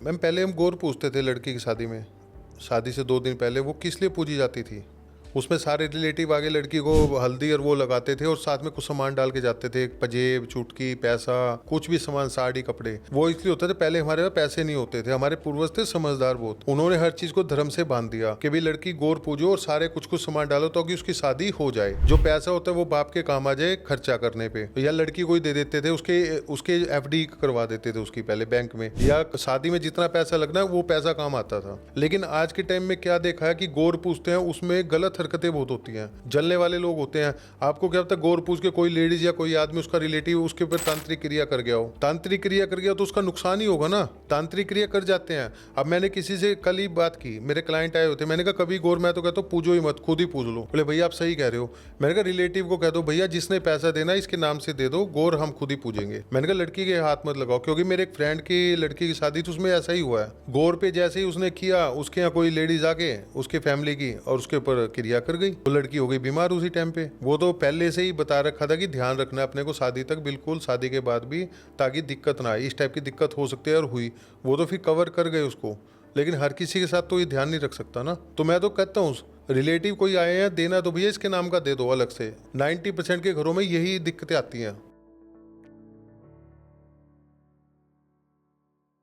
Ma'am पहले हम गौर पूछते थे लड़की की शादी में, शादी से 2 दिन पहले वो किस लिए पूजी जाती थी। उसमें सारे रिलेटिव आगे लड़की को हल्दी और वो लगाते थे और साथ में कुछ सामान डाल के जाते थे, पंजेब, चुटकी, पैसा, कुछ भी सामान, साड़ी, कपड़े। वो इसलिए होता था, पहले हमारे पास पैसे नहीं होते थे, हमारे पूर्वज थे समझदार बहुत, उन्होंने हर चीज को धर्म से बांध दिया कि भाई लड़की गौर पूजो और सारे कुछ कुछ सामान डालो ताकि उसकी शादी हो जाए। जो पैसा होता है वो बाप के काम आ जाए खर्चा करने पे, या लड़की को ही दे देते थे, उसके FD करवा देते थे उसकी पहले बैंक में, या शादी में जितना पैसा लगना है वो पैसा काम आता था। लेकिन आज के टाइम में क्या देखा है कि गौर पूजते हैं, उसमें गलत हरकतें बहुत होती हैं, जलने वाले लोग होते हैं। आपको क्या पता गौर पूज के कोई लेडीज या कोई आदमी, उसका रिलेटिव उसके ऊपर तांत्रिक क्रिया कर गया हो, तांत्रिक क्रिया कर गया तो उसका नुकसान ही होगा ना। तांत्रिक क्रिया कर जाते हैं। अब मैंने किसी से कल ही बात की, मेरे क्लाइंट आए होते, मैंने कहा कभी गौर, मैं तो कहता हूँ पूजो ही मत, खुद ही पूज लो। बोले भैया आप सही कह रहे हो। मैंने कहा रिलेटिव को कह दो भैया जिसने पैसा देना इसके नाम से दे दो, गौर हम खुद ही पूजेंगे। मैंने कहा लड़की के हाथ मत लगाओ, क्योंकि मेरे एक फ्रेंड की लड़की की शादी थी, उसमें ऐसा ही हुआ है। गौर पे जैसे ही उसने किया, उसके यहाँ कोई लेडीज आके उसके फैमिली की और उसके ऊपर क्रिया कर गई, वो लड़की हो गई बीमार उसी टाइम पे। वो तो पहले से ही बता रखा था कि ध्यान रखना है अपने को शादी तक, बिल्कुल शादी के बाद भी, ताकि दिक्कत ना आए। इस टाइप की दिक्कत हो सकती है और हुई, वो तो फिर कवर कर गए उसको। लेकिन हर किसी के साथ तो ये ध्यान नहीं रख सकता ना। तो मैं तो कहता हूँ रिलेटिव कोई आए हैं देना तो भैया इसके नाम का दे दो अलग से। 90% के घरों में यही दिक्कतें आती हैं।